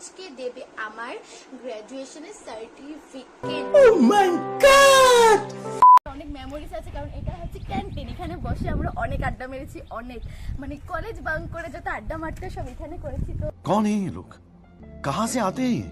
আজকে দেবে আমার গ্র্যাজুয়েশনের সার্টিফিকেট। ও মাই গড! অনেক মেমোরিজ আছে, কারণ এটা হচ্ছে ক্যান্টিন। এখানে বসে আমরা অনেক আড্ডা মেরেছি, অনেক মানে কলেজ বাঙ্ক করে যত আড্ডা মারতে সব এখানে করেছি। তো कौन है ये लोग? कहाँ से आते हैं ये?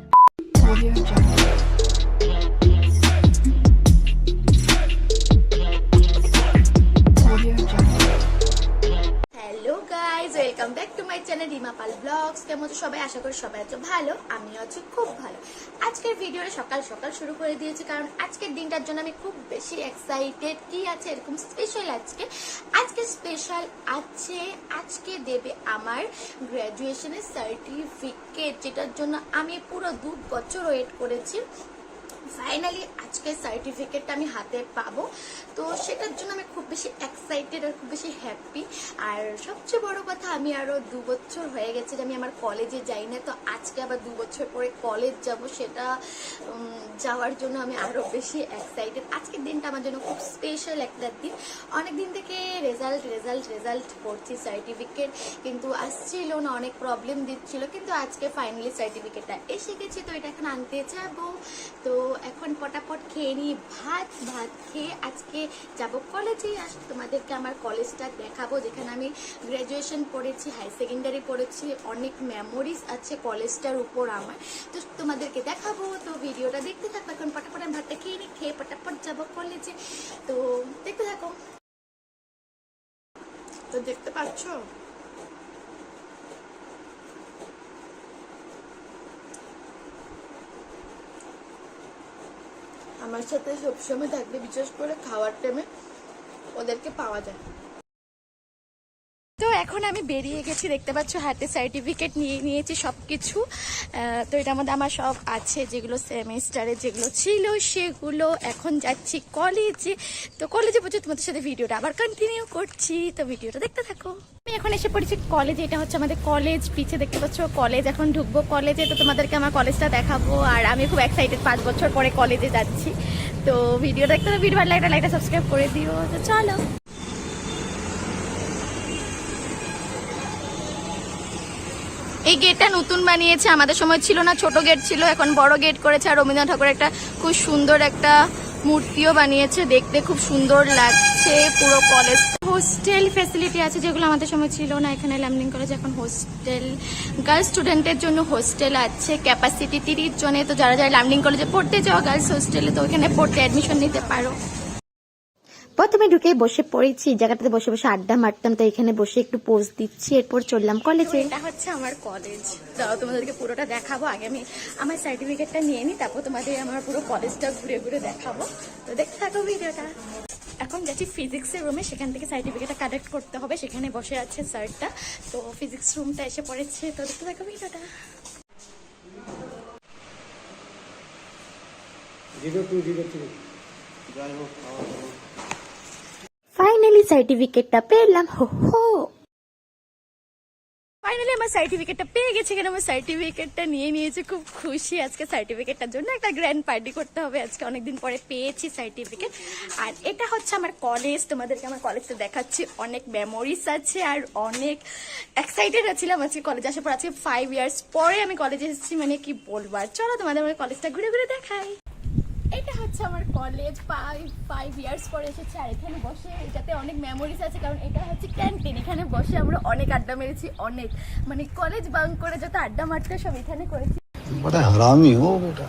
Hello guys, welcome back to my channel Rima Pal vlogs. কেমন আছো সবাই? আশা করি সবাই আছো ভালো, আমিও আছি খুব ভালো। আজকের ভিডিওটা সকাল সকাল শুরু করে দিয়েছি, কারণ আজকের দিনটার জন্য আমি খুব বেশি এক্সাইটেড। কি আছে এরকম স্পেশাল আজকে স্পেশাল আছে, আজকে দেবে আমার গ্র্যাজুয়েশনের সার্টিফিকেট, যেটার জন্য আমি পুরো 2 বছর ওয়েট করেছি। ফাইনালি আজকে সার্টিফিকেটটা আমি হাতে পাবো, তো সেটার জন্য আমি খুব বেশি এক্সাইটেড আর খুব বেশি হ্যাপি। আর সবচেয়ে বড় কথা, আমি আরো 2 বছর হয়ে গেছে যে আমি আমার কলেজে যাই না, তো আজকে আবার 2 বছর পরে কলেজ যাব, সেটা যাওয়ার জন্য আমি আরো বেশি এক্সাইটেড। আজকের দিনটা আমার জন্য খুব স্পেশাল একটা দিন। অনেকদিন থেকে রেজাল্ট করছি, সার্টিফিকেট কিন্তু আসছিল না, অনেক প্রবলেম দিচ্ছিল, কিন্তু আজকে ফাইনালি সার্টিফিকেটটা এসে গেছে। তো এটা এখন আনতে যাবো, তো এখন পটাপট খেয়ে নিই ভাত খেয়ে আজকে যাব কলেজে। তোমাদেরকে আমার কলেজটা দেখাবো, যেখানে আমি গ্র্যাজুয়েশন পড়েছি, হাই সেকেন্ডারি পড়েছি, অনেক মেমোরিজ আছে কলেজটার উপর আমার, তো তোমাদেরকে দেখাবো। তো ভিডিওটা দেখতে থাকবো। এখন পটাপট আমি ভাতটা খেয়ে নিই, খেয়ে পটাপট যাবো কলেজে, তো দেখতে থাকো। তো দেখতে পাচ্ছ আমার সাথে সবসময় থাকবে, বিশেষ করে খাওয়ার টাইমে ওদেরকে পাওয়া যায়। তো এখন আমি বেরিয়ে গেছি, দেখতে পাচ্ছ হাতে সার্টিফিকেট নিয়ে নিয়েছি সবকিছু। তো এটার মধ্যে আমার সব আছে, যেগুলো সেমিস্টারে যেগুলো ছিল সেগুলো। এখন যাচ্ছি কলেজে, তো কলেজে পৌঁছে তোমাদের সাথে ভিডিওটা আবার কন্টিনিউ করছি, তো ভিডিওটা দেখতে থাকো। আমি এখন এসে পড়েছি কলেজে, এটা হচ্ছে আমাদের কলেজ, পিছে দেখতে পাচ্ছ কলেজ। এখন ঢুকবো কলেজে, তো তোমাদেরকে আমার কলেজটা দেখাবো। আর আমি খুব এক্সাইটেড, 5 বছর পরে কলেজে যাচ্ছি। তো ভিডিও দেখতে, ভিডিও ভালো লাগলে লাইকটা সাবস্ক্রাইব করে দিও। তো চলো। এই গেটটা নতুন বানিয়েছে, আমাদের সময় ছিল না, ছোট গেট ছিল, এখন বড় গেট করেছে। আর রবীন্দ্রনাথ ঠাকুরের একটা খুব সুন্দর একটা মূর্তিও বানিয়েছে, দেখতে খুব সুন্দর লাগছে পুরো কলেজ। হোস্টেল ফ্যাসিলিটি আছে, যেগুলো আমাদের সময় ছিল না। এখানে লার্নিং কলেজ এখন হোস্টেল, গার্লস স্টুডেন্টের জন্য হোস্টেল আছে, ক্যাপাসিটি 30 জনে। তো যারা যারা লার্নিং কলেজে পড়তে চাও গার্লস হোস্টেলে, তো ওখানে পড়তে অ্যাডমিশন নিতে পারো। প্রথমে ঢুকে বসে পড়েছি, জায়গাটাতে বসে বসে আড্ডা মারতাম, তো এখানে বসে একটু পোজ দিচ্ছি, এরপর চললাম কলেজে। এটা হচ্ছে আমার কলেজ, দাও তোমাদেরকে পুরোটা দেখাবো। আগে আমি আমার সার্টিফিকেটটা নিয়ে নিই, তারপর তোমাদের আমার পুরো কলেজটা ঘুরে ঘুরে দেখাবো, তো দেখতে থাকো ভিডিওটা। এখন যাচ্ছি ফিজিক্সের রুমে, সেখান থেকে সার্টিফিকেটটা কালেক্ট করতে হবে। সেখানে বসে আছে স্যারটা, তো ফিজিক্স রুমটা এসে পড়েছে, তো দেখতে থাকো ভিডিওটা। 0203 যাই হোক, ফাইনালি সার্টিফিকেটটা পেলাম, ফাইনালি আমার সার্টিফিকেটটা পেয়ে গেছে। কেন আমার সার্টিফিকেটটা নিয়ে নিয়েছে, খুব খুশি। আজকে সার্টিফিকেটটার জন্য একটা গ্র্যান্ড পার্টি করতে হবে। আজকে অনেকদিন পরে পেয়েছি সার্টিফিকেট। আর এটা হচ্ছে আমার কলেজ, তোমাদেরকে আমার কলেজটা দেখাচ্ছি। অনেক মেমোরিজ আছে আর অনেক এক্সাইটেড আছিলাম আজকে কলেজে আসার পর। আজকে 5 ইয়ার্স পরে আমি কলেজে এসেছি, মানে কি বলবো। আর চলো তোমাদের আমার কলেজটা ঘুরে ঘুরে দেখাই। এটা হচ্ছে আমার কলেজ, 5 ইয়ার্স পরে এসেছি। আর এখানে বসে এটাতে অনেক মেমোরিজ আছে, কারণ এটা হচ্ছে ক্যান্টিন। এখানে বসে আমরা অনেক আড্ডা মেরেছি, অনেক মানে কলেজ বাঙ্ক করে যত আড্ডা মারতে সব এখানে করেছি। बड़ा हरामी हो बेटा।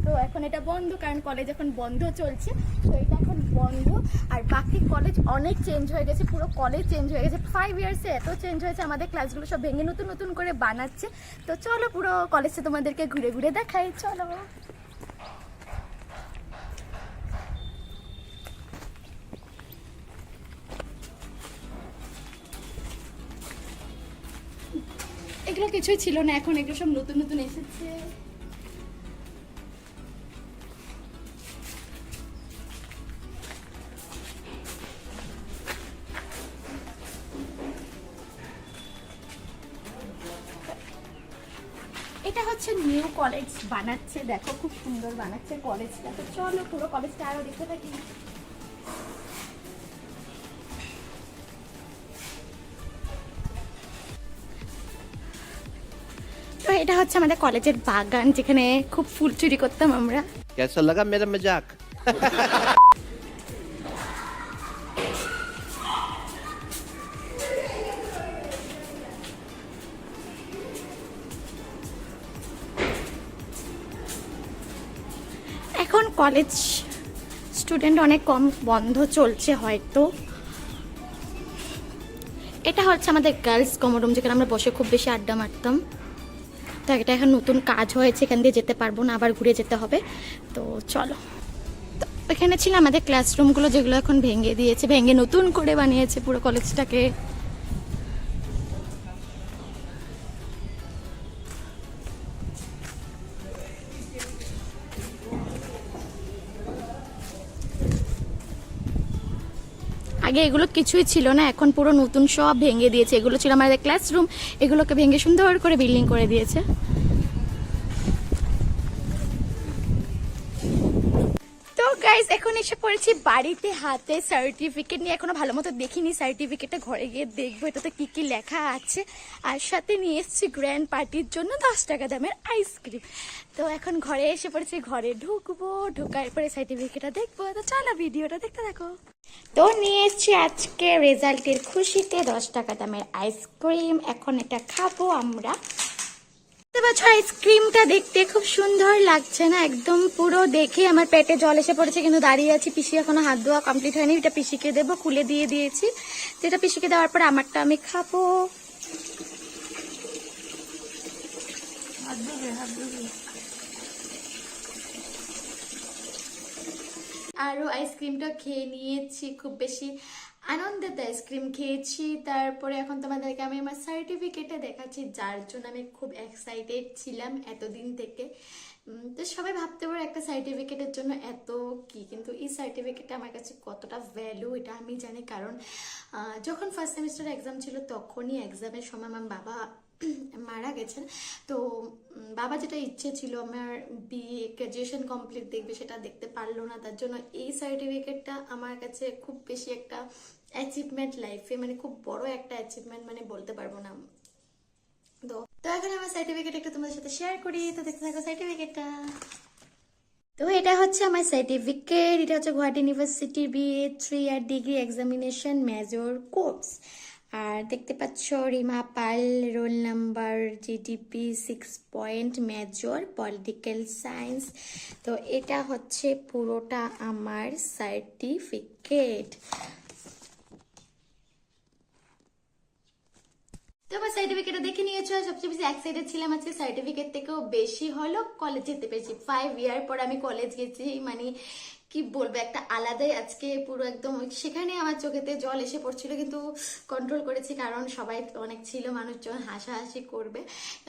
তো এখন এটা বন্ধ, কারণ কলেজ এখন বন্ধ চলছে, তো এটা এখন বন্ধ। আর বাকি কলেজ অনেক চেঞ্জ হয়ে গেছে, পুরো কলেজ চেঞ্জ হয়ে গেছে। 5 ইয়ার্সে এত চেঞ্জ হয়েছে, আমাদের ক্লাসগুলো সব ভেঙে নতুন নতুন করে বানাচ্ছে। তো চলো পুরো কলেজটা তোমাদেরকে ঘুরে ঘুরে দেখাই, চলো। এগুলো কিছুই ছিল না, এখন এগুলো সব নতুন নতুন এসেছে। এটা হচ্ছে নিউ কলেজ বানাচ্ছে, দেখো খুব সুন্দর বানাচ্ছে কলেজটা। তো চলো পুরো কলেজটা আরো দেখতে থাকি। এটা হচ্ছে আমাদের কলেজের বাগান, যেখানে খুব ফুল চুরি করতাম আমরা। कैसा लगा मेरा मजाक? এখন কলেজ স্টুডেন্ট অনেক কম, বন্ধ চলছে হয়তো। এটা হচ্ছে আমাদের গার্লস কমন রুম, যেখানে আমরা বসে খুব বেশি আড্ডা মারতাম। তো এটা এখন নতুন কাজ হয়েছে, এখান দিয়ে যেতে পারবো না, আবার ঘুরে যেতে হবে। তো চলো, তো এখানে ছিল আমাদের ক্লাসরুমগুলো, যেগুলো এখন ভেঙে দিয়েছে, ভেঙে নতুন করে বানিয়েছে পুরো কলেজটাকে। আগে এগুলো কিছুই ছিল না, এখন পুরো নতুন সব ভেঙে দিয়েছে। এগুলো ছিল আমাদের ক্লাসরুম, এগুলোকে ভেঙে সুন্দর করে বিল্ডিং করে দিয়েছে। তো গাইস, এখন এসে পড়েছি বাড়িতে, হাতে সার্টিফিকেট নিয়ে। এখনো ভালো মতো দেখিনি সার্টিফিকেটটা, ঘরে গিয়ে দেখবো এটাতে কি কি লেখা আছে। আর সাথে নিয়ে এসেছি গ্র্যান্ড পার্টির জন্য 10 টাকা দামের আইসক্রিম। তো এখন ঘরে এসে পড়েছি, ঘরে ঢুকবো, ঢোকার পরে সার্টিফিকেটটা দেখবো। তো চলো ভিডিওটা দেখতে থাকো। তো নিয়ে এসেছি আজকে রেজাল্টের খুশিতে 10 টাকা দামের আইসক্রিম। এখন এটা খাবো আমরা। আইসক্রিমটা দেখতে খুব সুন্দর লাগছে না? একদম পুরো দেখে আমার পেটে জল এসে পড়েছে, কিন্তু দাঁড়িয়ে আছি। পিসি এখনো হাত ধোয়া কমপ্লিট হয়নি, এটা পিসিকে দেবো, খুলে দিয়ে দিয়েছি। যেটা পিসিকে দেওয়ার পরে আমারটা আমি খাবো। আরও আইসক্রিমটা খেয়ে নিয়েছি, খুব বেশি আনন্দের আইসক্রিম খেয়েছি। তারপরে এখন তোমাদেরকে আমি আমার সার্টিফিকেটে দেখাচ্ছি, যার জন্য আমি খুব এক্সাইটেড ছিলাম এতদিন থেকে। তো সবাই ভাবতে পারো একটা সার্টিফিকেটের জন্য এত কি, কিন্তু এই সার্টিফিকেটটা আমার কাছে কতটা ভ্যালু এটা আমি জানি। কারণ যখন ফার্স্ট সেমিস্টার এক্সাম ছিল, তখনই এক্সামের সময় আমার বাবা মারা গেছেন। তো বাবা যেটা ইচ্ছে ছিল আমার বিএ গ্রাজুয়েশন কমপ্লিট দেখবে, সেটা দেখতে পারলো না। তার জন্য এই সার্টিফিকেটটা আমার কাছে খুব বেশি একটা অ্যাচিভমেন্ট লাইফে, মানে খুব বড় একটা অ্যাচিভমেন্ট, মানে বলতে পারবো না। তো এখন আমার সার্টিফিকেট একটু তোমাদের সাথে শেয়ার করি। তো দেখতে থাকো সার্টিফিকেটটা। তো এটা হচ্ছে আমার সার্টিফিকেট। এটা হচ্ছে গুয়াহাটি ইউনিভার্সিটির BA 3 year degree examination major course. আর দেখতে পাচ্ছ Rima Pal, roll number GDP 6 point, major political science. তো এটা হচ্ছে পুরোটা আমার সার্টিফিকেট। তো আমার সার্টিফিকেটটা দেখে নিয়েছো। সবচেয়ে বেশি এক্সাইটেড ছিলাম আজকে, সার্টিফিকেট থেকেও বেশি হলো কলেজ যেতে পেরেছি। 5 ইয়ার পর আমি কলেজ গেছি, মানে কি বলবো, একটা আলাদাই আজকে পুরো একদম। সেখানে আমার চোখেতে জল এসে পড়ছিল, কিন্তু কন্ট্রোল করেছি, কারণ সবাই অনেক ছিল, মানুষজন হাসাহাসি করবে।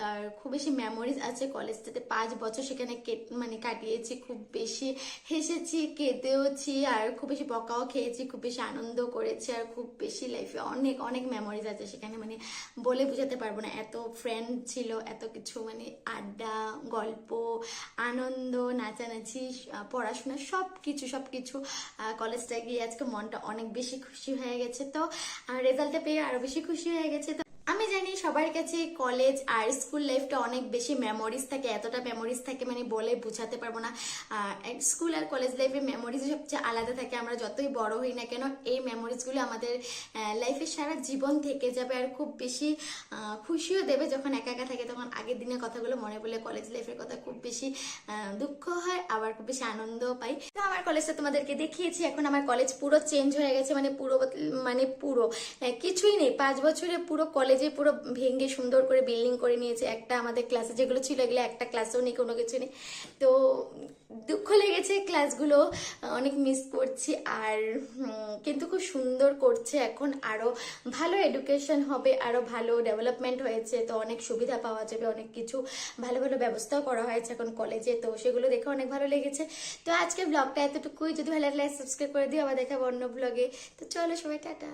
আর খুব বেশি মেমোরিজ আছে কলেজটাতে। 5 বছর সেখানে মানে কাটিয়েছি, খুব বেশি হেসেছি, কেঁদেওছি, আর খুব বেশি বকাও খেয়েছি, খুব বেশি আনন্দ করেছি, আর খুব বেশি লাইফে অনেক অনেক মেমোরিজ আছে সেখানে, মানে বলে বোঝাতে পারবো না। এত ফ্রেন্ড ছিল, এত কিছু, মানে আড্ডা, গল্প, আনন্দ, নাচানাচি, পড়াশোনা, সবকিছু কলেজটা গিয়ে আজকে মনটা অনেক বেশি খুশি হয়ে গেছে। তো রেজাল্টটা পেয়ে আরো বেশি খুশি হয়ে গেছে। তো আমি জানি সবার কাছে কলেজ আর স্কুল লাইফটা অনেক বেশি মেমোরিজ থাকে, এতটা মেমোরিজ থাকে মানে বলে বোঝাতে পারবো না। স্কুল আর কলেজ লাইফের মেমোরিজ সবচেয়ে আলাদা থাকে। আমরা যতই বড় হই না কেন, এই মেমোরিজগুলো আমাদের লাইফে সারা জীবন থেকে যাবে, আর খুব বেশি খুশিও দেবে। যখন একা একা থাকে, তখন আগের দিনের কথাগুলো মনে পড়লে কলেজ লাইফের কথা খুব বেশি দুঃখ হয়, আবার খুব বেশি আনন্দও পাই। তো আমার কলেজটা তোমাদেরকে দেখিয়েছি। এখন আমার কলেজ পুরো চেঞ্জ হয়ে গেছে, মানে পুরো কিছুই নেই। 5 বছরে পুরো কলেজে পুরো ভেঙে সুন্দর করে বিল্ডিং করে নিয়েছে। একটা আমাদের ক্লাসে যেগুলো ছিল, এগুলো একটা ক্লাসেও নেই, কোনো কিছু নেই। তো দুঃখ লেগেছে, ক্লাসগুলো অনেক মিস করছি। আর কিন্তু খুব সুন্দর করছে, এখন আরো ভালো এডুকেশন হবে, আরো ভালো ডেভেলপমেন্ট হয়েছে। তো অনেক সুবিধা পাওয়া যাবে, অনেক কিছু ভালো ভালো ব্যবস্থাও করা হয়েছে এখন কলেজে। তো সেগুলো দেখে অনেক ভালো লেগেছে। তো আজকে ব্লগটা এতটুকুই। যদি ভালো লাগলে সাবস্ক্রাইব করে দিও, আবার দেখাবো অন্য ব্লগে। তো চলো সবাই, টাটা।